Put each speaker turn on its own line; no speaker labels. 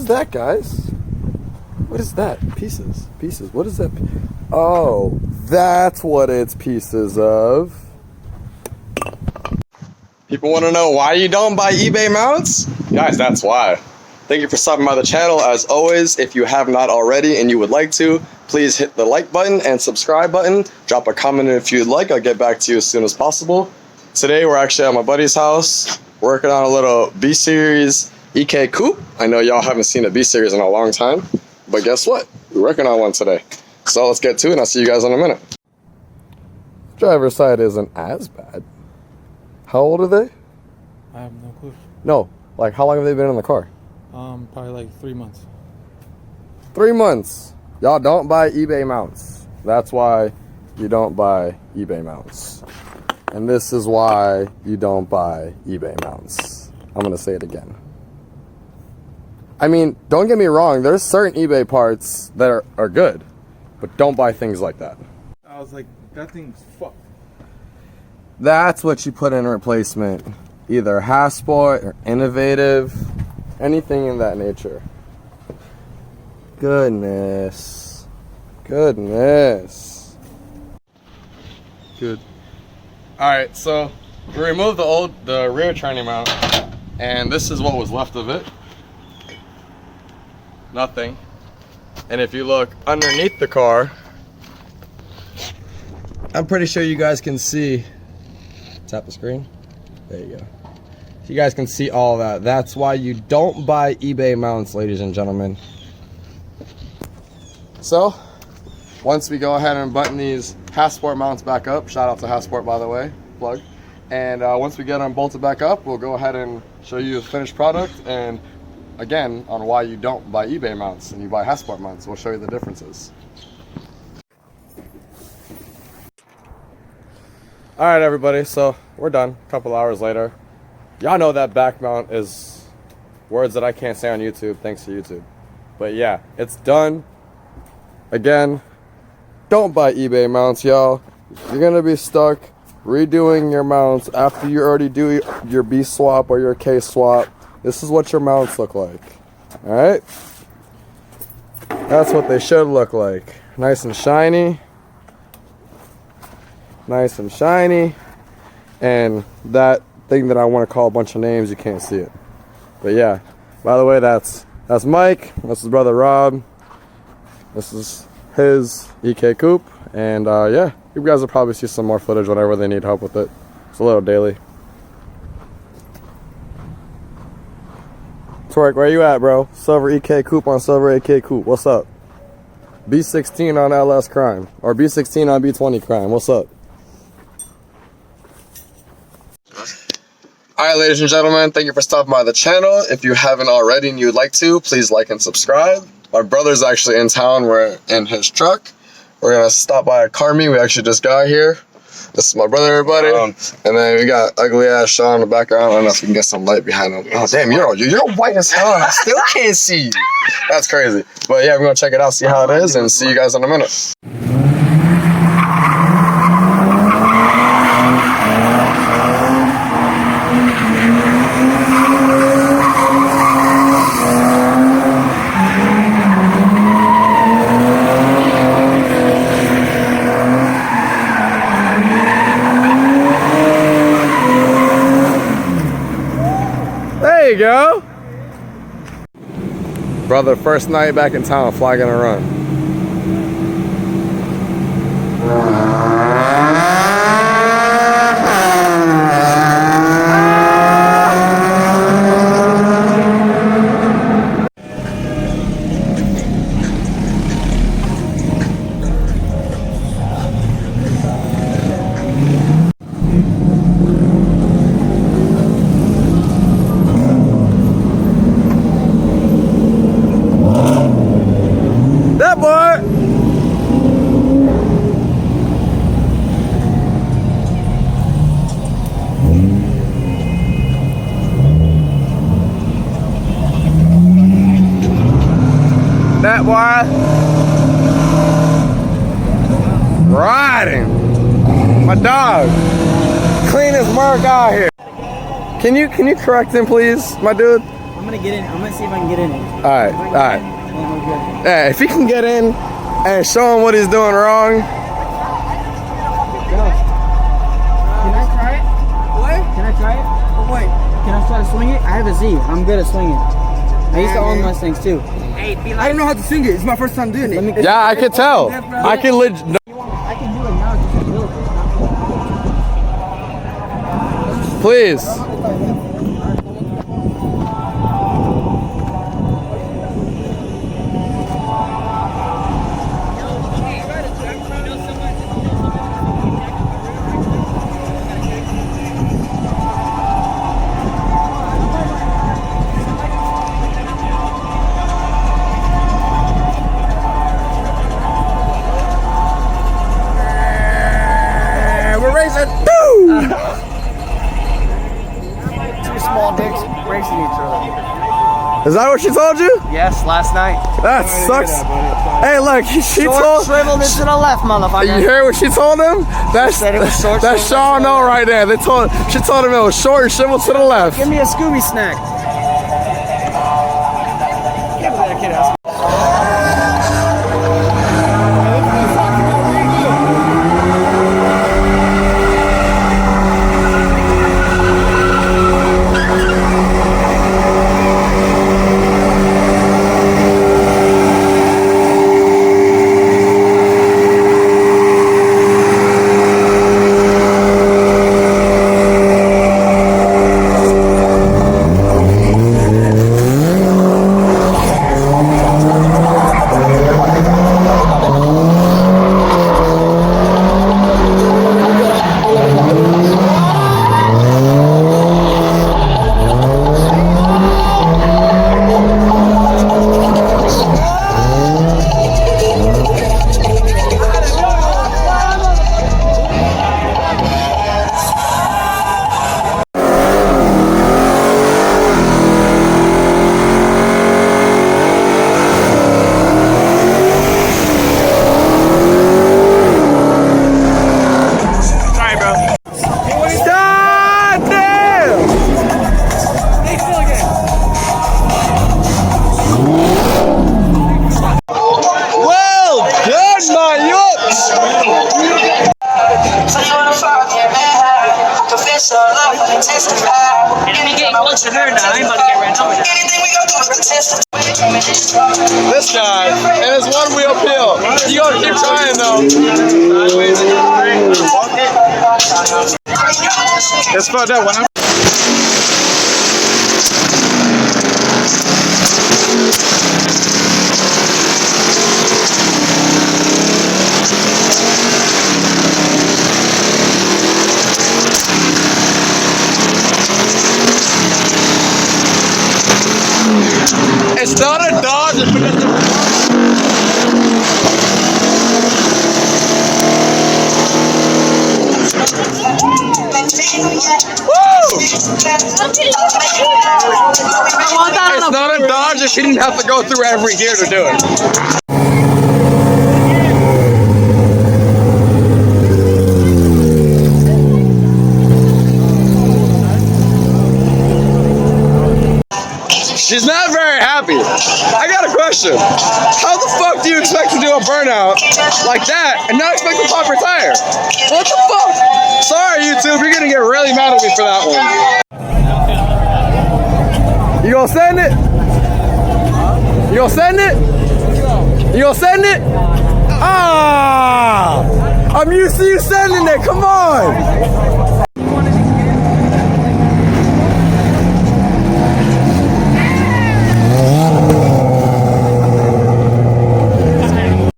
that, guys? What is that? Pieces. Pieces. What is that? Oh, that's what it's pieces of. People want to know why you don't buy eBay mounts? Guys, that's why. Thank you for stopping by the channel. As always, if you have not already and you would like to, please hit the like button and subscribe button. Drop a comment if you'd like. I'll get back to you as soon as possible. Today, we're actually at my buddy's house, working on a little B-Series EK coupe. I know y'all haven't seen a B-Series in a long time, but guess what? We're working on one today. So let's get to it, and I'll see you guys in a minute. Driver's side isn't as bad. How old are they?
I have no clue.
No, like how long have they been in the car?
Probably like 3 months.
3 months. Y'all don't buy eBay mounts. That's why you don't buy eBay mounts. And this is why you don't buy eBay mounts. I'm gonna say it again. I mean, don't get me wrong, there's certain eBay parts that are good, but don't buy things like that.
I was like, that thing's fucked.
That's what you put in replacement. Either hassport or innovative, anything in that nature. Goodness. Goodness. Good. Alright, so we removed the rear tranny mount, and this is what was left of it. Nothing. And if you look underneath the car, I'm pretty sure you guys can see. Tap the screen. There you go. You guys can see all that. That's why you don't buy eBay mounts, ladies and gentlemen. So, once we go ahead and button these hassport mounts back up, shout out to hassport, by the way, plug. And once we get them bolted back up, we'll go ahead and show you the finished product, and again, on why you don't buy eBay mounts and you buy hassport mounts. We'll show you the differences. All right, everybody, so we're done. A couple hours later. Y'all know that back mount is words that I can't say on YouTube, thanks to YouTube. But yeah, it's done. Again, don't buy eBay mounts, y'all. You're gonna be stuck redoing your mounts after you already do your B swap or your K swap. This is what your mounts look like. All right? That's what they should look like. Nice and shiny. Nice and shiny. And that thing that I want to call a bunch of names, you can't see it. But yeah, by the way, that's Mike. That's his brother Rob. This is his EK coupe. And yeah, you guys will probably see some more footage whenever they need help with it. It's a little daily. Twerk, where you at, bro? Silver EK coupe on Silver EK coupe. What's up? B16 on LS crime. Or B16 on B20 crime. What's up? Alright, ladies and gentlemen, thank you for stopping by the channel. If you haven't already and you'd like to, please like and subscribe. My brother's actually in town. We're in his truck. We're going to stop by a car meet. We actually just got here. This is my brother, everybody. And then we got ugly ass Sean in the background. I don't know if we can get some light behind him. Oh, damn, you're white as hell and I still can't see you. That's crazy. But yeah, we're going to check it out, see how it is, and see you guys in a minute. There you go. Brother, first night back in town, flag and a run. That boy! That boy! Riding! My dog! Cleanest Mark out here! Can you correct him, please, my dude?
gonna get in. I'm gonna see if I can get in it.
Alright, alright.
Then we're good.
Yeah, if he can get in and show him what he's doing wrong.
Go. Can I try it? What? Can I try it? What? Can I try to swing it? I have a Z. I'm good at swinging. I used to own Mustangs too. Hey, be like,
I don't know how to sing it. It's my first time doing it.
Yeah, I can tell. I can
I can do it now. Just a little bit.
please. We're racing. Boom!
Two small dicks racing each other.
Is that what she told you?
Yes, last night.
That sucks. Hey, look, she told.
Shriveled into the left,
You
motherfucker.
hear what she told him? That's
said it was short,
That's
shriveled
Sean O right there. She told him it was short and shriveled to the left.
Give me a Scooby snack. Can't believe that kid asked me.
This guy and his one wheel peel. You gotta keep trying though. It's fucked up when I'm. It's not a Dodge. It's not a Dodge if she didn't have to go through every gear to do it. She's not very happy. I got a question. How the fuck do you expect to do a burnout like that and not expect to pop your tire? What the fuck? Sorry, YouTube, you're gonna get really mad at me for that one. You gonna send it? You gonna send it? You gonna send it? Ah! I'm used to you sending it, come on!